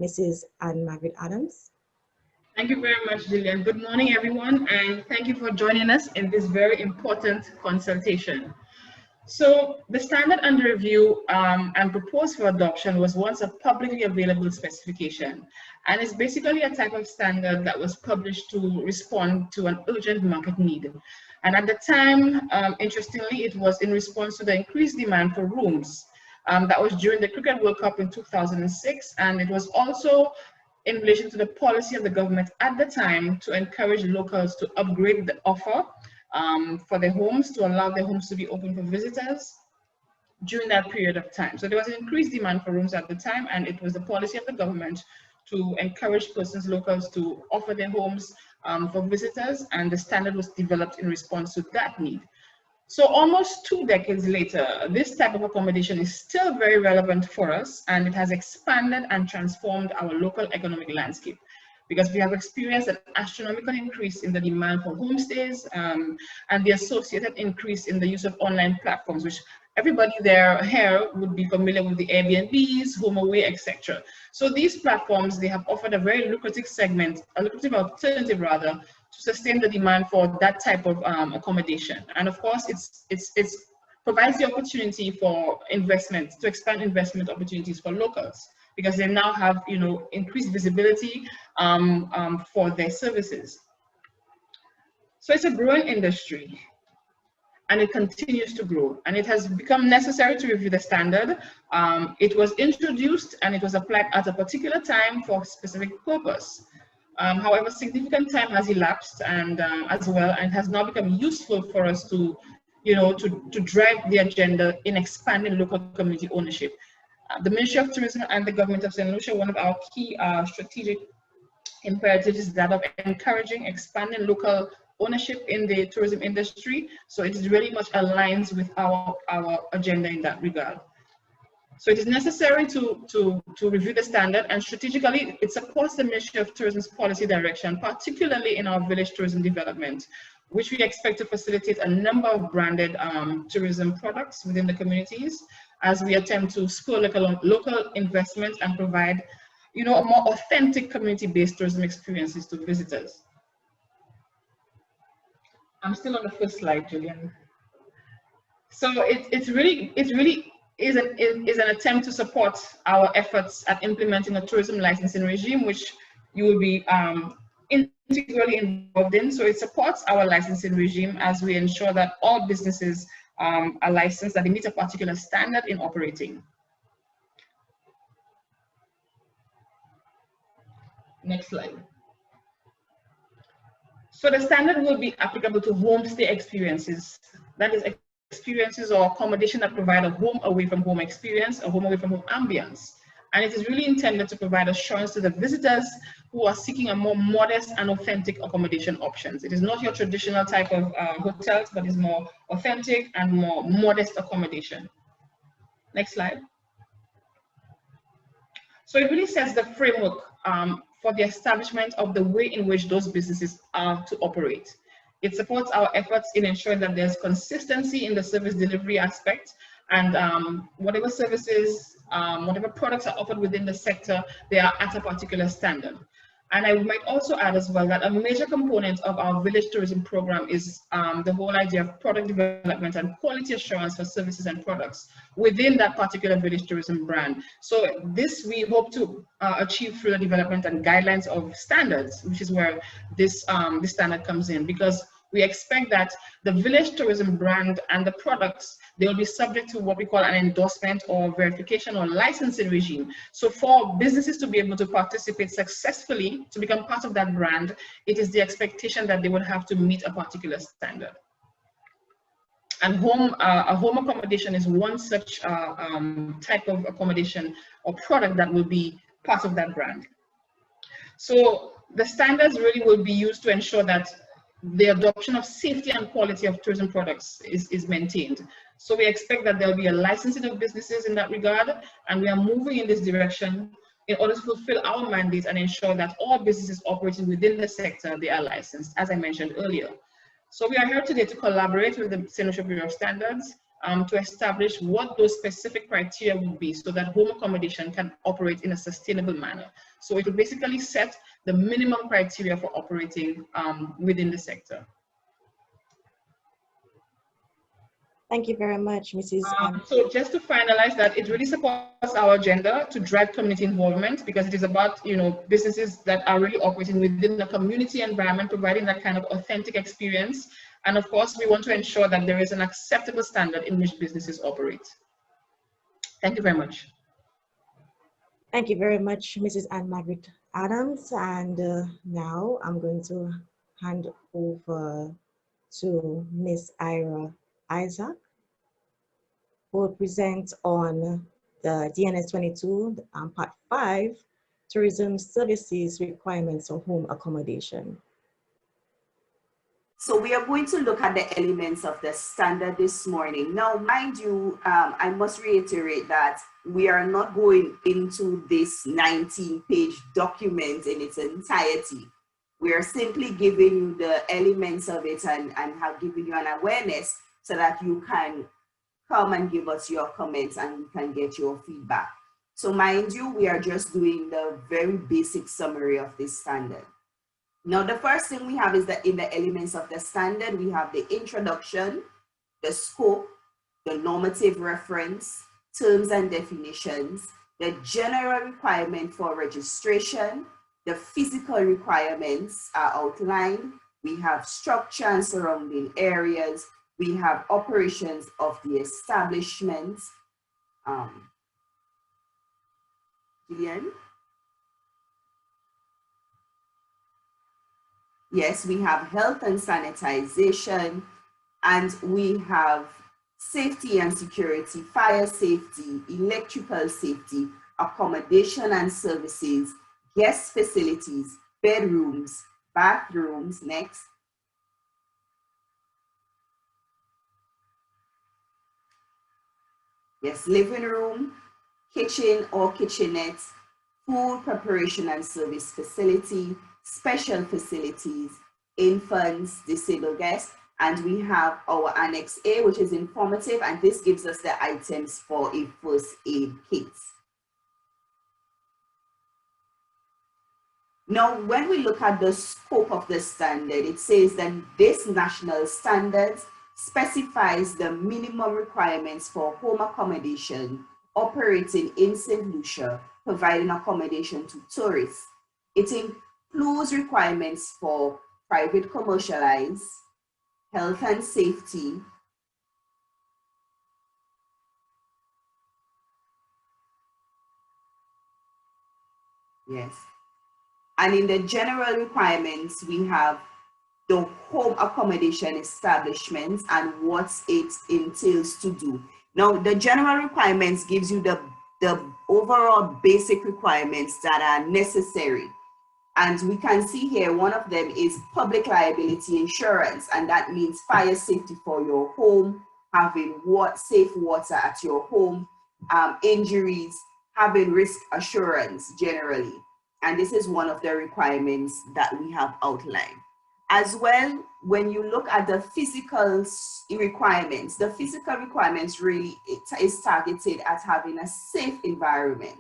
Mrs. Anne-Margaret Adams. Thank you very much, Gillian. Good morning, everyone, and thank you for joining us in this very important consultation. So the standard under review and proposed for adoption was once a publicly available specification, and it's basically a type of standard that was published to respond to an urgent market need. And at the time, interestingly, it was in response to the increased demand for rooms. That was during the Cricket World Cup in 2006, and it was also in relation to the policy of the government at the time to encourage locals to upgrade the offer for their homes, to allow their homes to be open for visitors during that period of time. So there was an increased demand for rooms at the time, and it was the policy of the government to encourage persons, locals, to offer their homes for visitors, and the standard was developed in response to that need. So almost 2 decades later, this type of accommodation is still very relevant for us, and it has expanded and transformed our local economic landscape, because we have experienced an astronomical increase in the demand for homestays and the associated increase in the use of online platforms, which everybody here would be familiar with, the Airbnbs, HomeAway, etc. So these platforms, they have offered a very lucrative segment, a lucrative alternative rather, to sustain the demand for that type of accommodation. And of course, it provides the opportunity for investment, to expand investment opportunities for locals, because they now have, you know, increased visibility for their services. So it's a growing industry, and it continues to grow, and it has become necessary to review the standard. It was introduced and it was applied at a particular time for a specific purpose. However, significant time has elapsed, and as well, and has now become useful for us to, you know, to drive the agenda in expanding local community ownership. The Ministry of Tourism and the Government of Saint Lucia, one of our key strategic imperatives is that of encouraging expanding local ownership in the tourism industry. So it is really much aligns with our agenda in that regard. So it is necessary to review the standard, and strategically it supports the Ministry of Tourism's policy direction, particularly in our village tourism development, which we expect to facilitate a number of branded tourism products within the communities as we attempt to spur local investment and provide, you know, a more authentic community-based tourism experiences to visitors. I'm still on the first slide, Julian. So it really is an attempt to support our efforts at implementing a tourism licensing regime, which you will be integrally involved in. So it supports our licensing regime as we ensure that all businesses are licensed, that they meet a particular standard in operating. Next slide. So the standard will be applicable to homestay experiences. That is, experiences or accommodation that provide a home away from home experience, a home away from home ambience. And it is really intended to provide assurance to the visitors who are seeking a more modest and authentic accommodation options. It is not your traditional type of hotels, but is more authentic and more modest accommodation. Next slide. So it really sets the framework for the establishment of the way in which those businesses are to operate. It supports our efforts in ensuring that there's consistency in the service delivery aspect, and whatever services, whatever products are offered within the sector, they are at a particular standard. And I might also add as well that a major component of our village tourism program is the whole idea of product development and quality assurance for services and products within that particular village tourism brand. So this we hope to achieve through the development and guidelines of standards, which is where this standard comes in, because we expect that the village tourism brand and the products, they will be subject to what we call an endorsement or verification or licensing regime. So for businesses to be able to participate successfully, to become part of that brand, it is the expectation that they would have to meet a particular standard. And a home accommodation is one such type of accommodation or product that will be part of that brand. So the standards really will be used to ensure that the adoption of safety and quality of tourism products is maintained. So we expect that there will be a licensing of businesses in that regard, and we are moving in this direction in order to fulfill our mandate and ensure that all businesses operating within the sector, they are licensed, as I mentioned earlier. So we are here today to collaborate with the Saint Lucia Bureau of Standards to establish what those specific criteria would be so that home accommodation can operate in a sustainable manner. So it will basically set the minimum criteria for operating within the sector. Thank you very much, Mrs. So just to finalize that, it really supports our agenda to drive community involvement, because it is about, you know, businesses that are really operating within the community environment, providing that kind of authentic experience. And of course, we want to ensure that there is an acceptable standard in which businesses operate. Thank you very much. Thank you very much, Mrs. Anne Margaret Adams. And now I'm going to hand over to Ms. Ira Isaac, who will present on the DNS 22, Part 5, Tourism Services Requirements for Home Accommodation. So we are going to look at the elements of the standard this morning. Now, mind you, I must reiterate that we are not going into this 19-page document in its entirety. We are simply giving you the elements of it and have given you an awareness so that you can come and give us your comments and we can get your feedback. So mind you, we are just doing the very basic summary of this standard. Now, the first thing we have is that in the elements of the standard, we have the introduction, the scope, the normative reference, terms and definitions, the general requirement for registration, the physical requirements are outlined. We have structure and surrounding areas. We have operations of the establishments. Julian? Yes, we have health and sanitization, and we have safety and security, fire safety, electrical safety, accommodation and services, guest facilities, bedrooms, bathrooms, next. Yes, living room, kitchen or kitchenette, food preparation and service facility, special facilities, infants, disabled guests, and we have our Annex A, which is informative, and this gives us the items for a first aid kit. Now, when we look at the scope of the standard, it says that this national standard specifies the minimum requirements for home accommodation operating in Saint Lucia, providing accommodation to tourists. It includes requirements for private commercialized, health and safety, yes. And in the general requirements, we have the home accommodation establishments and what it entails to do. Now, the general requirements gives you the overall basic requirements that are necessary. And we can see here, one of them is public liability insurance, and that means fire safety for your home, having safe water at your home, injuries, having risk assurance generally. And this is one of the requirements that we have outlined. As well, when you look at the physical requirements, the physical requirements really is targeted at having a safe environment,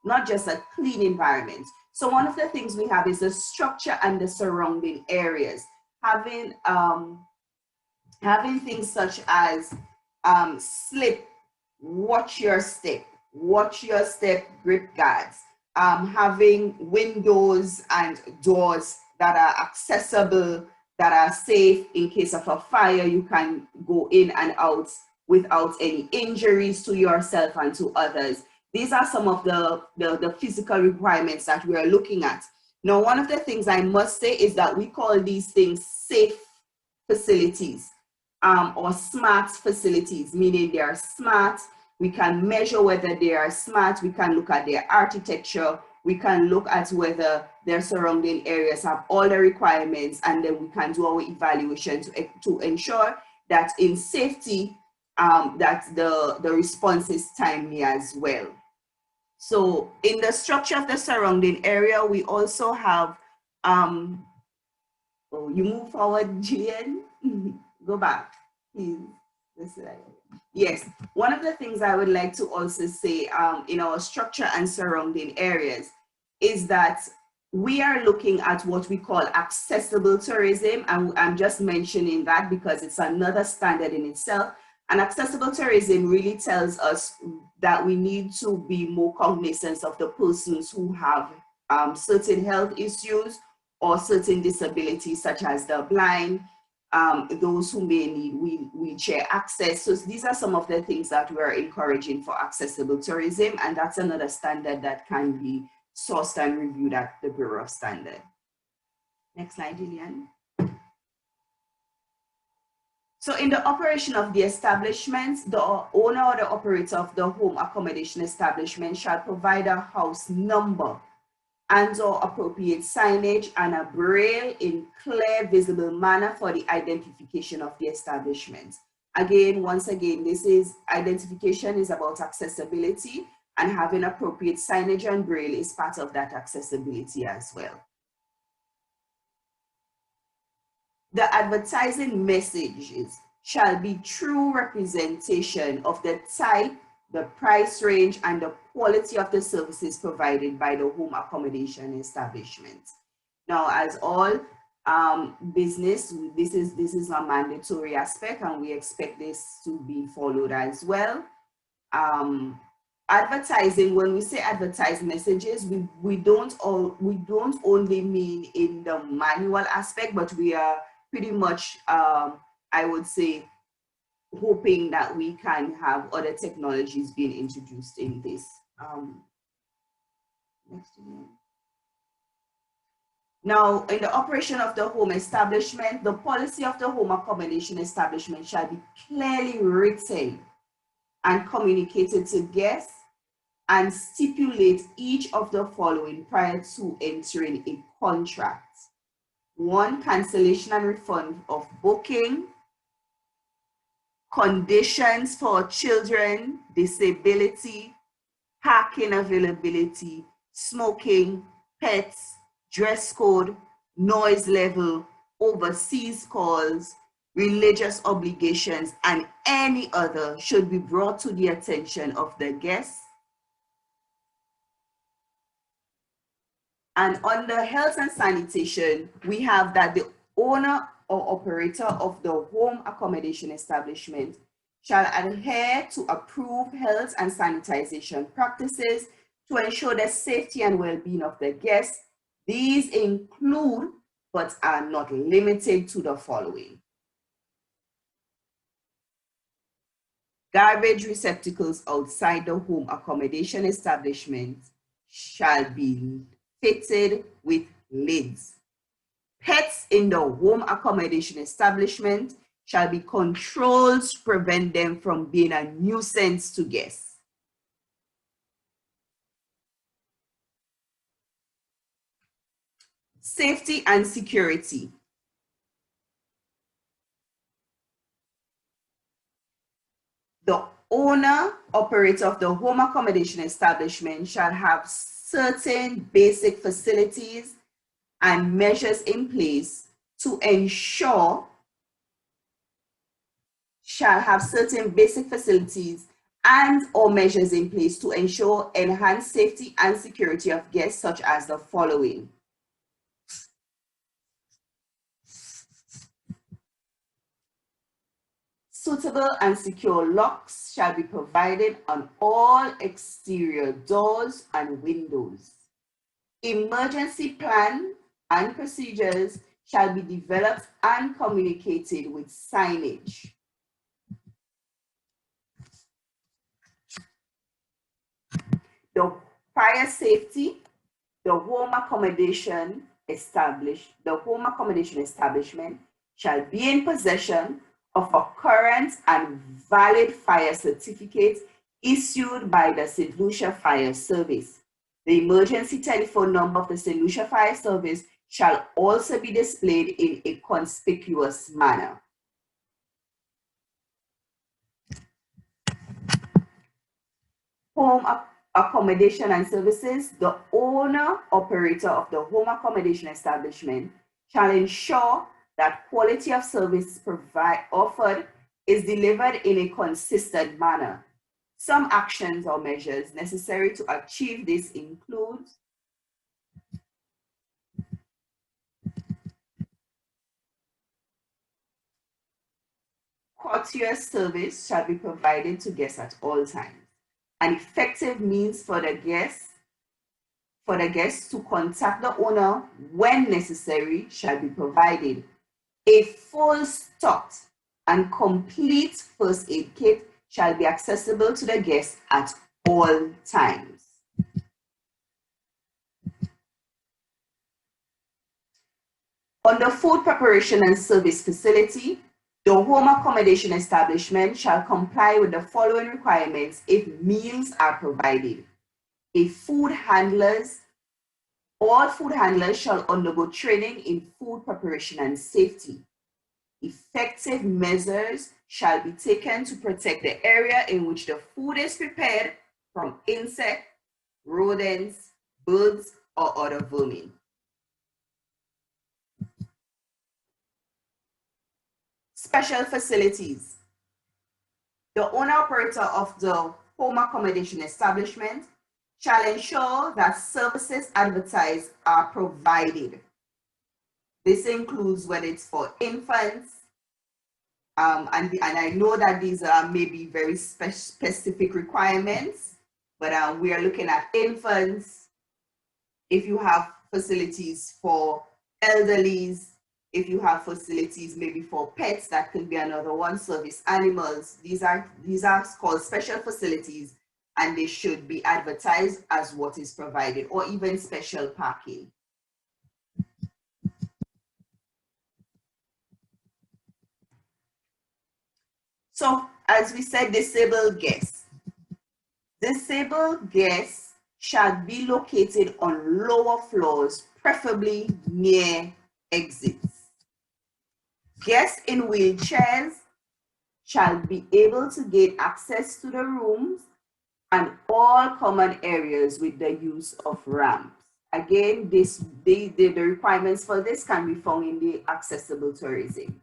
not just a clean environment. So one of the things we have is the structure and the surrounding areas. Having things such as slip, watch your step, grip guards, having windows and doors that are accessible, that are safe in case of a fire, you can go in and out without any injuries to yourself and to others. These are some of the physical requirements that we are looking at. Now, one of the things I must say is that we call these things safe facilities or smart facilities, meaning they are smart. We can measure whether they are smart. We can look at their architecture. We can look at whether their surrounding areas have all the requirements, and then we can do our evaluation to ensure that in safety, that the response is timely as well. So in the structure of the surrounding area, we also have, oh, you move forward, Jillian, go back, please, Yes, one of the things I would like to also say in our structure and surrounding areas is that we are looking at what we call accessible tourism, and I'm just mentioning that because it's another standard in itself. And accessible tourism really tells us that we need to be more cognizant of the persons who have certain health issues or certain disabilities, such as the blind, those who may need wheelchair access. So these are some of the things that we're encouraging for accessible tourism, and that's another standard that can be sourced and reviewed at the Bureau of Standard. Next slide, Gillian. So in the operation of the establishment, the owner or the operator of the home accommodation establishment shall provide a house number and or appropriate signage and a braille in clear, visible manner for the identification of the establishment. Again, once again, this is identification is about accessibility, and having appropriate signage and braille is part of that accessibility as well. The advertising messages shall be true representation of the type, the price range, and the quality of the services provided by the home accommodation establishment. Now, as all business, this is a mandatory aspect, and we expect this to be followed as well. Advertising, when we say advertise messages, we don't only mean in the manual aspect, but we are pretty much, I would say, hoping that we can have other technologies being introduced in this. Next again. Now, in the operation of the home establishment, the policy of the home accommodation establishment shall be clearly written and communicated to guests, and stipulate each of the following prior to entering a contract. 1, cancellation and refund of booking, conditions for children, disability, parking availability, smoking, pets, dress code, noise level, overseas calls, religious obligations, and any other should be brought to the attention of the guests. And under health and sanitation, we have that the owner or operator of the home accommodation establishment shall adhere to approved health and sanitization practices to ensure the safety and well-being of the guests. These include, but are not limited to, the following. Garbage receptacles outside the home accommodation establishment shall be fitted with lids. Pets in the home accommodation establishment shall be controlled to prevent them from being a nuisance to guests. Safety and security. The owner, operator of the home accommodation establishment shall have certain basic facilities and measures in place to ensure, shall have certain basic facilities and or measures in place to ensure enhanced safety and security of guests, such as the following. Suitable and secure locks shall be provided on all exterior doors and windows. Emergency plan and procedures shall be developed and communicated with signage. The fire safety, the home accommodation establishment shall be in possession of a current and valid fire certificate issued by the Saint Lucia Fire Service. The emergency telephone number of the Saint Lucia Fire Service shall also be displayed in a conspicuous manner. Home accommodation and services. The owner, operator of the home accommodation establishment shall ensure that quality of service offered is delivered in a consistent manner. Some actions or measures necessary to achieve this include courteous service shall be provided to guests at all times. An effective means for the guests to contact the owner when necessary shall be provided. A full stocked and complete first aid kit shall be accessible to the guests at all times. On the food preparation and service facility, the home accommodation establishment shall comply with the following requirements if meals are provided. All food handlers shall undergo training in food preparation and safety. Effective measures shall be taken to protect the area in which the food is prepared from insects, rodents, birds, or other vermin. Special facilities. The owner-operator of the home accommodation establishment shall ensure that services advertised are provided. This includes whether it's for infants, and I know that these are maybe very specific requirements, but we are looking at infants. If you have facilities for elderlies, if you have facilities maybe for pets, that could be another one. Service animals. These are called special facilities, and they should be advertised as what is provided, or even special parking. So, as we said, disabled guests. Disabled guests shall be located on lower floors, preferably near exits. Guests in wheelchairs shall be able to gain access to the rooms and all common areas with the use of ramps. Again, the requirements for this can be found in the accessible tourism.